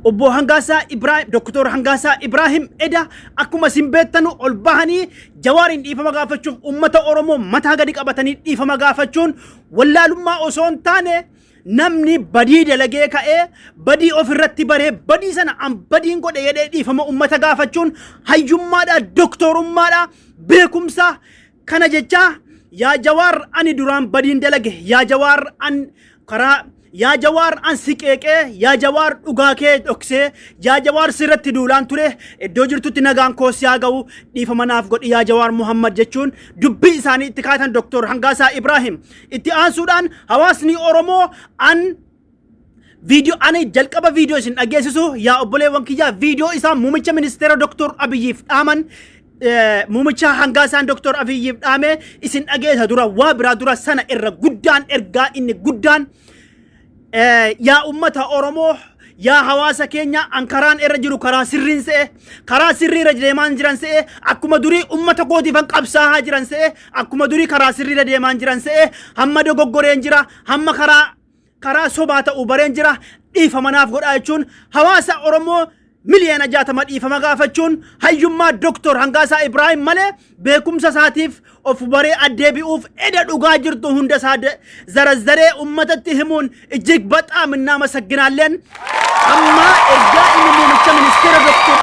obbo Hangasa Ibrahim Dr. Hangasa Ibrahim eda akkuma simbeettanu ol bahanii Jawaarin dhiifama gaafachuuf ummata Oromoo mataa gadi qabatanii dhiifama gaafachuun wallaalummaa osoo hin taane namni badii dalagee ka'ee badii ofirratti baree badii sana an badiin godhe jedhee dhiifama ummata gaafachuun hayyummaadha doktorummaadha beekumsa kana jecha yaa Jawaar ani duraan badiin dalage yaa Jawaar an karaa yaa Jawaar an siqeeqee yaa Jawaar dhugaa kee dhoksee yaa Jawaar sirratti duulaan ture iddoo jirtutti nagaan koos yaa ga'u dhiifama naaf godhi yaa Jawaar Muhammad jechuun dubbii isaanii itti kaatan Dr. Hangasa Ibrahim itti aansuudhaan hawaasni Oromoo an video ani jalqaba video isin dhageessisu yaa obboleewwan kiyyaa video isaa muumicha ministeera Dr. Abiyyiif dhaaman muumicha Hangasaan Dr. Abiyyiif dhaame isin dhageessa dura waa biraa dura sana irra guddaan ergaa inni guddaan yaa ummata Oromoo yaa hawaasa keenya ankaraan irra jiru karaa sirriin se'e karaa sirrii irra deemaan jiran se'e akkuma durii ummata kootiifan qabsaa'aa jiran se'e akkuma durii karaa sirrii irra deemaan jiran se'e hamma dogoggoreen jira hamma karaa sobaa ta'uu bareen jira dhiifama naaf godhaa jechuun hawaasa Oromoo miliyoona 60 dhiifama gaafachuun hayyummaa Dr. Hangasa Ibrahim malee beekumsa isaatiif of baree addeebi'uuf eda dhugaa jirtu hunda isaa zarazzaree ummatatti himuun እጅግ በጣም እናመሰግናለን amma ergaa inni muumicha ministeera Dr.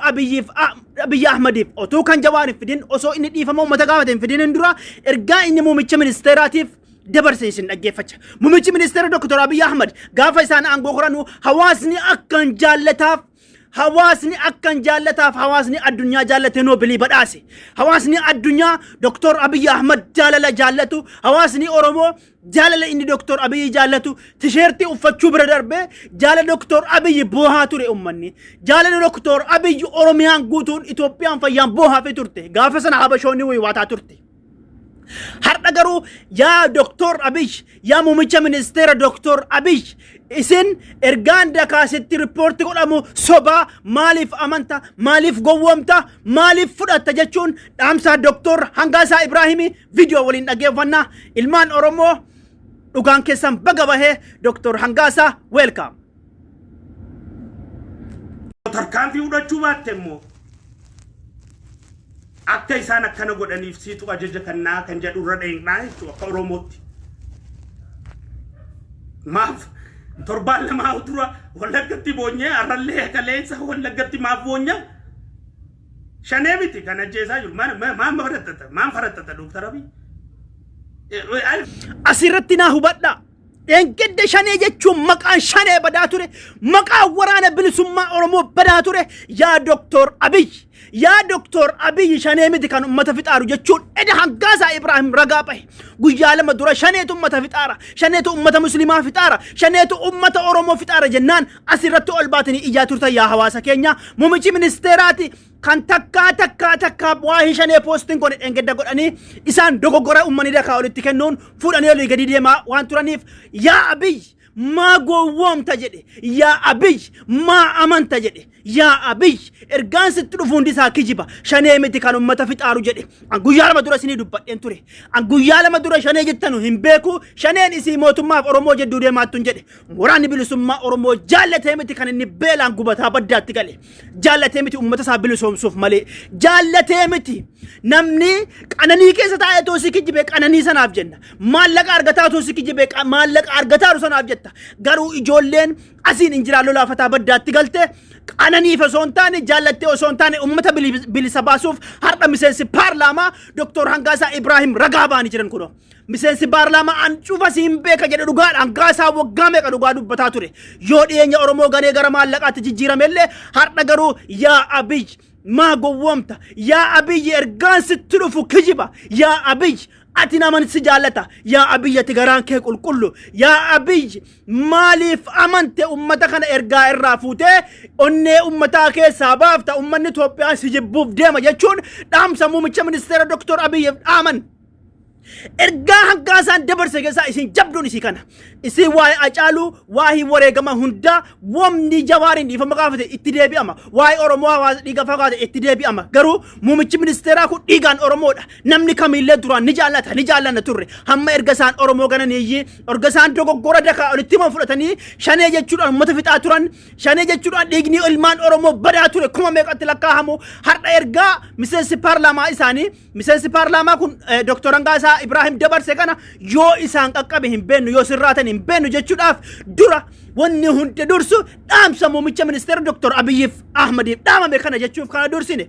Abiy Ahmed otuu kan Jawaar fidin osoo inni dhiifama ummata gaafate fidin dura ergaa inni muumicha ministeeraatiif dabarse isin dhaggeeffacha muumichi ministeera Dr. Abiy Ahmed gaafa isaan aangoo qoranu hawaasni akkan jaallataaf hawaasni akkan jaallataaf hawaasni addunyaa jaallate Noobilii badhaase hawaasni addunyaa Dr. Abiy Ahmed jaalala jaallatu hawaasni Oromoo jaalala inni Dr. Abiy jaallatu tisheertii uffachuu bira darbe jaalala Dr. Abiy boohaa ture ummanni jaalala Dr. Abiy Oromiyaan guutuun Itoophiyaan fayyaan boohaa fi turte gaafa sana habashoonni waywaataa turte har'a garuu yaa Dr. Abiy yaa muumicha ministeera Dr. Abiy isin ergaan dakaasitti riippoortii godhamu sobaa maaliif amanta maaliif gowwomta maaliif fudhatta jechuun dhaamsa Dr. Hangasa Ibrahim video waliin dhageeffannaa ilmaan Oromoo dhugaan keessan baga bahee Dr. Hangasa welcome tarkaanfii fudhachuu baatte immoo akka isaan akkana godhaniif siitu ajaja kannaa kan jedhu irra dheeynaa jechuudha akka Oromootti maaf torbaan lama dura Wallagatti boonyee arrallee kaleessa Wallagatti maaf boonya shanee miti kan ajjeesaa jiru maan farattata Dr. Abiy asirratti naa hubadhaa engedde shanee jechuun maqaan shanee badaa ture maqaan waraana bilisummaa Oromoo badaa ture yaa Dr. Abiy yaa Dr. Abiy shanee miti kan ummata fixaaru jechuun eda Hangasa Ibrahim ragaa bahe guyyaa lama dura shaneetu ummata fixaara shaneetu ummata muslimaa fixaara shaneetu ummata Oromoo fixaara jennaan asirratti ol baatanii ijaa turtan yaa hawaasa keenya muumichi ministeeraati kan takkaa waa'ee shanee poostiin kun engedda godhanii isaan dogoggora ummanni dakaa olitti kennuun fuudhanii olii gadi deemaa waan turaniif yaa Abiy maa gowwoomta jedhe yaa Abiy maa amanta jedhe yaa Abiy ergaan sitti dhufu hundi isaa kijiba shanee miti kan ummata fixaaru jedhe an guyyaa lama dura isinii dubbadheen ture an guyyaa lama dura shanee jettanu hin beeku shaneen isii mootummaaf Oromoo jedduu deemaattuun jedhe waraanni bilisummaa Oromoo jaallatee miti kan inni beelaan gubataa baddaatti gale jaallatee miti ummata isaa bilisoomsuuf malee jaallatee miti namni qananii keessa taa'ee toosii kijibe qananii sanaaf jenna maallaqa argataa toosii kijibe maallaqa argataa sanaaf jetta garuu ijoolleen asiin injiraan lolaafataa baddaatti galte qananii osoo hin taane jaallattee osoo hin taane ummata bilisa baasuuf har'a miseensi paarlaamaa Dr. Hangasa Ibrahim ragaa baanii jiran kuno miseensi paarlaamaa an cufa siin beeka jedhe dhugaadha Hangasa waggaa meeqa dhugaa dubbataa ture yoo dhiyeenya Oromoo ganee gara maallaqaatti jijjiiramellee har'a garuu yaa Abiy maa gowwomta yaa Abiy ergaan sitti dhufu kijiba yaa Abiy ati naman si jaallata yaa Abiy ati garaan kee qulqullu yaa Abiy maaliif amante ummata kana ergaa irraa fuutee onnee ummataa keessaa baafta ummanni Itoophiyaa si jibbuuf deema jechuun dhaamsa muumicha ministeera Dr. Abiy dhaaman ergaa hangaasaan dabarse keessaa isin jabduun isii kana isin waa'ee Acaaluu waa'ee wareegama hundaa wamni Jawaariin dhiifama gaafate itti deebi'ama waa'ee Oromoo hawaasa dhiiga fagaate itti deebi'ama garuu muummichi ministeeraa kun dhiigaan Oromoodha namni kamillee duraan ni jaallanna turre hamma erga isaan Oromoo gananiyyii erga isaan dogoggora dakaa olitti himan fudhatanii shanee jechuudhaan uummata fixaa turan shanee jechuudhaan dhiigni ilmaan Oromoo badaa ture kuma meeqatti lakkaahamu har'a ergaa miseensi paarlaamaa isaanii miseensi paarlaamaa kun Dr. Hangaasaa Ibrahim dabarse kana yoo isaan qaqqabe hin beennu yoo sirraatan hin beennu jechuudhaaf dura wanni hundi dursu dhaamsa muummicha ministeera Dr. Abiy Ahmediif dhaamame kana jechuuf kana dursine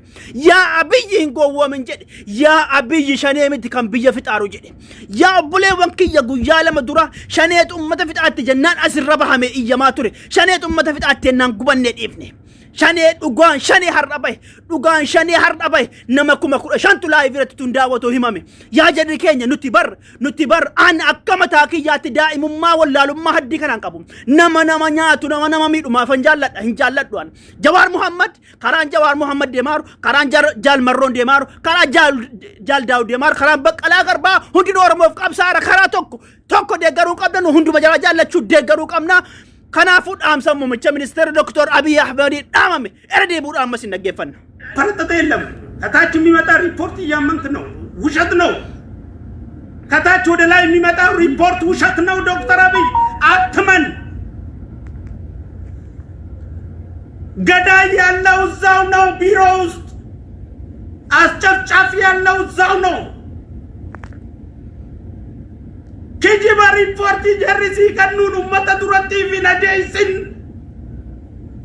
yaa Abiyyi hin gowwoomin jedhe yaa Abiyyi shanee miti kan biyya fixaaru jedhe yaa obboleewwan kiyya guyyaa lama dura shaneet ummata fixaatti jennaan asirra bahame iyyamaa ture shaneet ummata fixaatti jennaan gubanne dhiifne shanee dhugaan shanee har'a bahe dhugaan shanee har'a bahe nama kuma kudha shantu laayivii irratti tun daawwatoo himame yaa jarri keenya nuti bar an akka mataa kiyyaatti daa'imummaa wallaalummaa haddii kanaan qabu nama nyaatu nama miidhumaaf hin jaalladhu an Jawaar Muhammad karaan Jawaar Muhammad deemaaru karaan Jaal Marroon deemaaru karaa Jaal Daawud deemaaru karaan Baqqalaa Garbaa hundi Oromoof qabsaara karaa tokko deeggaruu qabdan hunduma jala jaallachuu deeggaruu qabna kanaafuu dhaamsa muummicha ministeera Dr. Abiy Ahmed dhaamame era deebuudhaan ammas hin dhaggeeffanna. ፈረጠጠ የለም ከታች የሚመጣ ሪፖርት እያመንክ ነው ውሸት ነው ከታች ወደ ላይ የሚመጣው ሪፖርት ውሸት ነው ዶክተር አብይ አትመን ገዳይ ያለው እዛው ነው ቢሮ ውስጥ አስጨፍጫፊ ያለው እዛው ነው كيجي ريبورت جرسي كنون أمة درتي في نجيسن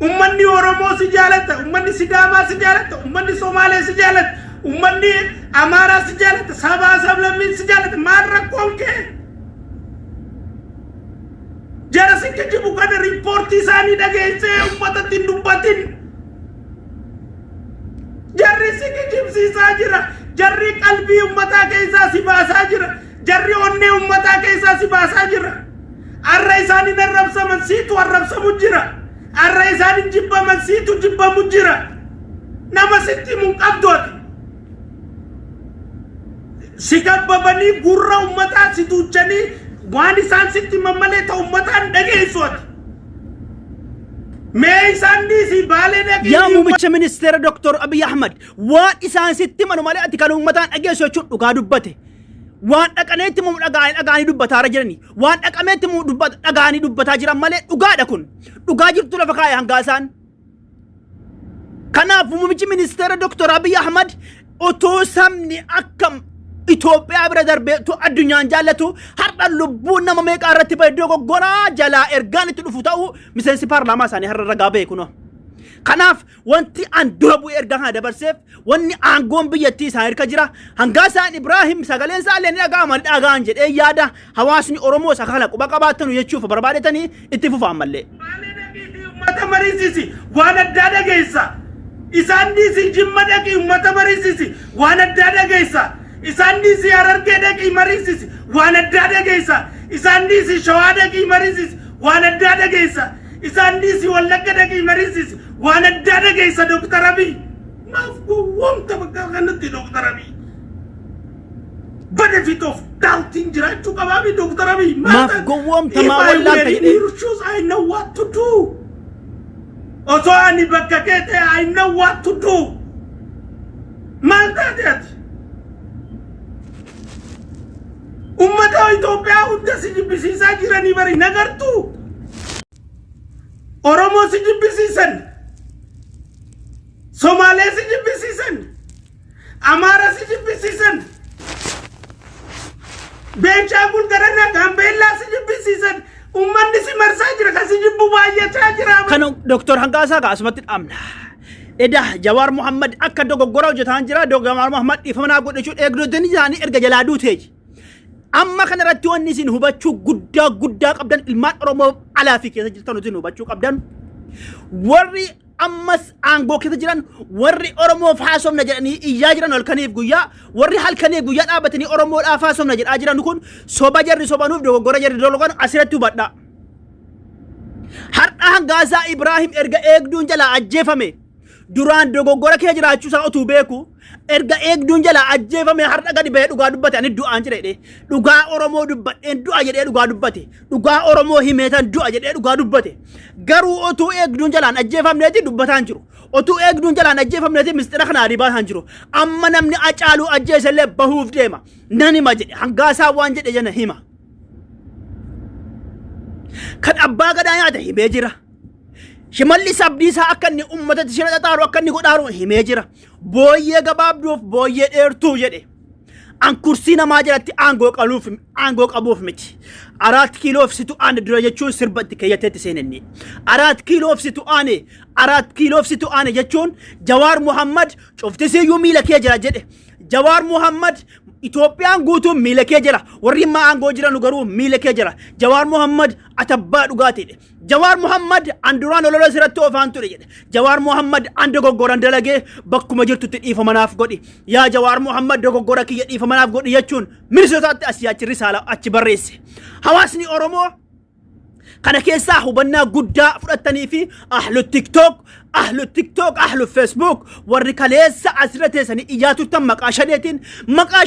أمني أورومو سجالت أمني سيداما سجالت أمني سومالي سجالت أمني أمارا سجالت سابا سبلمين سجالت مارا كونكي جرسي كيجي بكان ريبورتي ساني نجيسي أمة تندوباتين جرسي كيجي بسيسا جرا جري قلبي أمتا كيسا سباسا جرا جري أني أمتا كيسا سباسا جرا الرئيساني نربسا من سيتو الربسا مجرا الرئيساني جبا من سيتو جبا مجرا نما ستي من قبضوت سيكابا بني قرر أمتا سيتو جاني واني سان ستي ممالي تا أمتا ندقي سوت يا موميتش منستر دكتور أبي أحمد وان إسان ستي منو مالي أتكالو أمتا أجي سوچون أغا دبته وان أكانيت مو أغاني دبتا رجرني وان أكاميت مو أغاني دبتا جرم مالي أغا دكون أغا جرتو لفقايا هنغاسان كناف موميتش منستر دكتور أبي أحمد أتو سمني أكم إثيوبيا برادر بيتو الدنيا جالتو هرب اللبون نما ميك أرتبه دوغو غورا جلا إرغاني تلفتاو مثل سفار لما ساني هر رقابه كنو كناف وانتي أن دوبو إرغان هذا برسيف واني أنغوم بيتي ساير كجرا هنغاسان إبراهيم ساقلين سالين أغامان أغانجر إيه يادا حواسني أورمو ساقالك وباقباتنو يتشوف بربادتني اتفوف عمالي ماتا مريسيسي وانا دادا جيسا إسان ديسي جمدكي ماتا مريسيسي وانا دادا جيسا إساندي سيارر كده كي مريسيس وانا دادا جيسا إساندي سي شوادا كي مريسيس وانا دادا جيسا إساندي سي ولا كده كي مريسيس وانا دادا جيسا دكتور أبي ما فكو وم تبقى غنتي دكتور أبي benefit of doubting جرا شو كبابي دكتور أبي ما فكو وم تما ولا كده I know what to do also أني بكاكيته I know what to do ما تدري ummata Itoophiya hunda si jibbisiisaa jiranii bari nagartu Oromoo si jibbisiisan Somaalee si jibbisiisan Amaaraa si jibbisiisan Beenchaangul Garanaa Gaambeellaa si jibbisiisan ummanni si marsaa jira kan si jibbu baay'achaa jira kan Dr. Hangaasaa asumatti dhaamna Eda Jawaar Muhammad akka dogoggora hojjetaan jira Jawaar Muhammad dhiifama godhachuun eegdotni isaanii erga jalaa duuteeji amma kana irratti wanni isin hubachuu guddaa qabdan ilmaan Oromoo alaafi keessa jirtan isin hubachuu qabdan warri ammas aangoo keessa jiran warri Oromoo faasomna jedhanii iyyaa jiran halkaniif guyyaa warri halkaniif guyyaa dhaabatanii Oromoodhaaf faasomna jedhaa jiran kun soba jarri sobanuuf dogoggora jarri dologan asirratti hubadha har'a Hangaasaa Ibrahim erga eegduun jalaa ajjeefame duraan dogoggora kee jiraachuu isaa utuu beeku erga eegduun jala ajjeefame har'a gadi bahee dhugaa dubbate ani du'aan jedhe dhugaa Oromoo dubbadheen du'a jedhee dhugaa dubbate dhugaa Oromoo himeetan du'a jedhee dhugaa dubbate garuu utuu eegduun jalaan ajjeefamneeti dubbataan jiru utuu eegduun jalaan ajjeefamneeti mistira kana adibaataan jiru amma namni Hacaaluu ajjeesellee bahuuf deema nanima jedhe Hangaasaa waan jedhe jana hima kan abbaa gadaa nyaata himee jira Shimallis Abdiisaa akka inni uummatatti shira xaxaaru akka inni godhaaru himee jira booyyee gabaabduuf booyyee dheertuu jedhe an kursii namaa jalatti aangoo qabuuf miti 4 kiiloof situ aane dura jechuun sirbatti keeyyateetti seenenni 4 kiiloof situ aane jechuun Jawaar Muhammad cuftisiyyuu miila kee jira jedhe Jawaar Muhammad Itoophiyaan guutuun miila kee jira warri immoo aangoo jiran garuu miila kee jira Jawaar Muhammad atabbaa dhugaatiidhe Jawaar Muhammad anduraan olola sirratti oofaan ture jedhe Jawaar Muhammad dogoggoran dalagee bakkuma jirtutti dhiifamanaaf godhi yaa Jawaar Muhammad dogoggora kiyya dhiifamanaaf godhi jechuun minisootaatti asii achi risaala achi barreesse hawaasni Oromoo kana keessaa hubannaa guddaa fudhatanii fi ahlu TikTok ahlu Facebook warri kaleessa asirra teessanii iyyaa turtan maqaa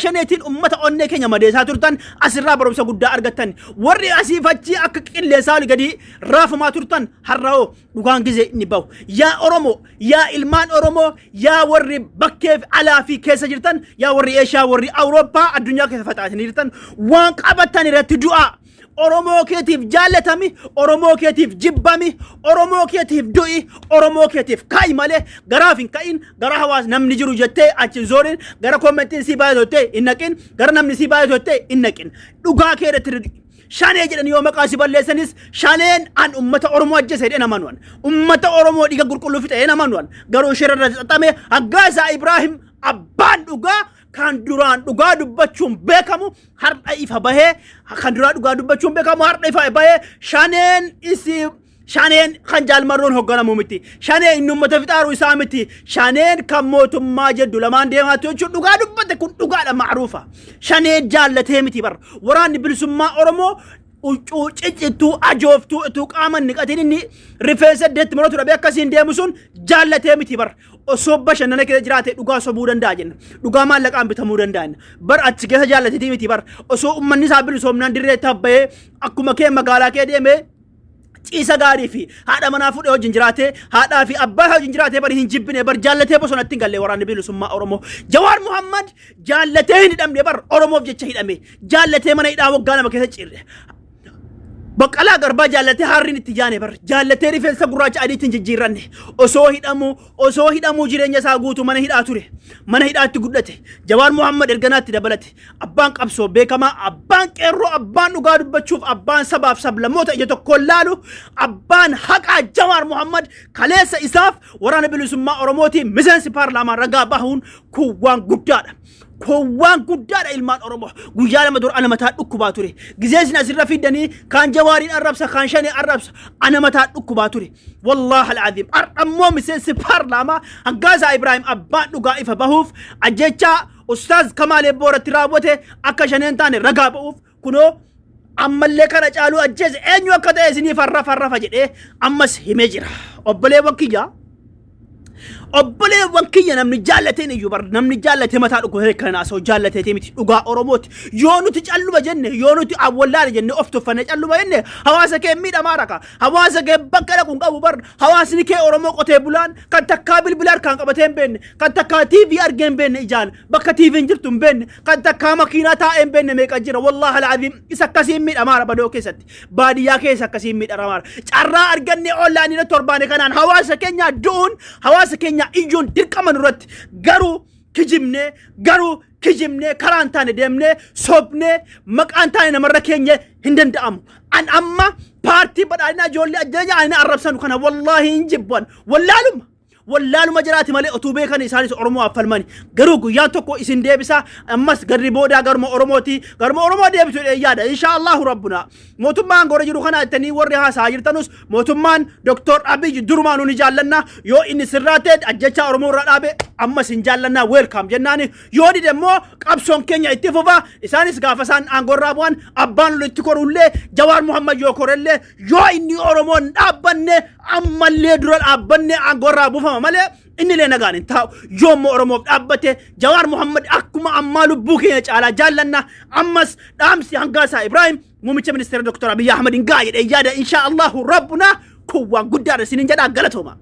shaneetiin ummata onnee keenya madeessaa turtan asirraa barumsa guddaa argattan warri asiifachii akka qilleensaa oli gadi raafamaa turtan har'aoo dhugaan gizee inni bahu yaa Oromoo yaa ilmaan Oromoo yaa warri bakkeef alaa fi keessa jirtan yaa warri Eeshiyaa warri Awurooppaa addunyaa keessa facaatanii jirtan waan qabatan irratti du'aa Oromoo keetiif jaallatami Oromoo keetiif jibbami Oromoo keetiif du'i Oromoo keetiif kaa'i malee garaaf hin ka'in gara hawaas namni jiru jettee achi zoorin gara koomentiin si baay'atee hin naqin gara namni si baay'atee hin naqin dhugaa kee irratti shanee jedhan yoo maqaa si balleessanis shaneen an ummata Oromoo ajjeese jedhee namanuwan ummata Oromoo dhiiga qulqulluu fixee namanuwan garuu shirarra xaxame Hangaasaa Ibraahim abbaan dhugaa kan duraan dhugaa dubbachuun beekamu har'a ifa bahee kan duraan dhugaa dubbachuun beekamu har'a ifa bahee shaneen kan jaalmarroon hogganamu miti shaneen inni ummata fixaaru isaa miti shaneen kan mootummaa jedhu lamaan deemaatu jechuun dhugaa dubbate kun dhugaadha macruufa shaneen jaallatee miti bar waraanni bilisummaa Oromoo ciccituu ajooftuu utuu qaaman niqatiin inni rifeensa deetti maratu dhabe akkasiin deemu sun jaallatee miti bar osoo bashannana keessa jiraate dhugaa sobuu danda'a jenna dhugaa maallaqaan bitamuu danda'a bar achi keessa jaallatee miti bar osoo ummanni isaa bilisoomnaan dirree tabba'ee akkuma kee magaalaa kee deemee ciisa gaarii fi haadha manaa fuudhee wajjin jiraate haadhaa fi abbaa wajjin jiraate bari hin jibbine bar jaallatee bosonatti hin galle waraanni bilisummaa Oromoo Jawaar Muhammad jaallatee hin hidhamne bar Oromoof jecha hidhame jaallatee mana hidhaa waggaa lama keessa cirre Baqqalaa Garbaa jaallatee harriin itti jaane bar jaallatee rifeensa gurraacha adiitiin jijjiiranne osoo hidhamuu jireenya isaa guutuu mana hidhaa ture mana hidhaatti guddate Jawaar Muhammad erganaatti dabalate abbaan qabsoo beekamaa abbaan qeerroo abbaan dhugaa dubbachuuf abbaan sabaaf sablammoota ija tokkoon laalu abbaan haqaa Jawaar Muhammad kaleessa isaaf waraana bilisummaa Oromootiin miseensi paarlaamaa ragaa bahuun kun waan guddaadha Kowwan guddaadha ilmaan Oromoo guyyaa lama dura ana mataa dhukkubaa ture gizeessin asirra fidanii kan Jawaariin arrabsa kan Shanee arrabsa ana mataa dhukkubaa ture wallahi alazim ar'ammoo miseensi paarlaamaa Hangaasaa Ibraahim abbaan dhugaa ifa bahuuf ajjecha ustaaz Kamaalee Booratti raawwate akka Shaneen taane ragaa bahuuf kunoo ammallee kana Hacaaluu ajjeese eenyu akka ta'e isiniif farrafa jedhee ammas himee jira obboleewwan kiyya namni jaallatee iyyuu bar namni jaallatee mataa dhukkubee kana asoo jaallatee miti dhugaa Oromooti yoo nuti calluma jenne yoo nuti awwallaale jenne of tuffanne calluma jenne hawaasa kee miidhamaa raka hawaasa kee bakka dhaquun qabu bar hawaasni kee Oromoo qotee bulaan kan takkaa bilbilaan kan qabatee hin beenne kan takkaa TV argee hin beenne ijaan bakka TV hin jirtu hin beenne kan takkaa makiinaa taa'ee hin beenne meeqa jira wallahi alazim isa akkasiin miidhamaa badoo keessatti baadiyyaa keessa akkasiin miidhamaa carraa arganne ollaanii torbaane kanaan hawaasa keenya du'uun hawaasa keenya ijoon dirqama nurratti garuu kijibne karaan taane deemne sobne maqaan taane namarra keenya hin danda'amu an amma paartii badhaadhinaa ijoollee ajjaja ani arrabsanu kana wallahi hin jibban wallaaluma jiraati malee utuu beekan isaanis Oromoo affalmani garuu guyyaan tokko isin deebisa ammas garri boodaa garma Oromoo deebisu yaada inshallah rabbuna mootummaan gore jiru kana ittanii warri haasaa jirtanus mootummaan Dr. Abiy Durmaanuu ni jaallanna yoo inni sirraatee ajjecha Oromoo irra dhaabe ammas hin jaallanna welcome jennaani yoo didemmoo qabsoon keenya itti fufa isaanis gaafa isaan aangorraa bu'an abbaan itti korullee Jawaar Muhammad yoo korellee yoo inni Oromoon dhaabbanne amma illee dura dhaabbanne aangorraa buufama malee inni illee nagaan hin taa'u yoommoo Oromoof dhaabbate Jawaar Muhammad akkuma ammaa lubbuu keenya caalaa jaallanna ammas dhaamsi Hangaasaa Ibrahim muummicha ministeera Dr. Abiy Ahmed hin gaa jedhee yaada insha Allahu rabbuna kuwwaan guddaadha sinin jedhaa galatooma.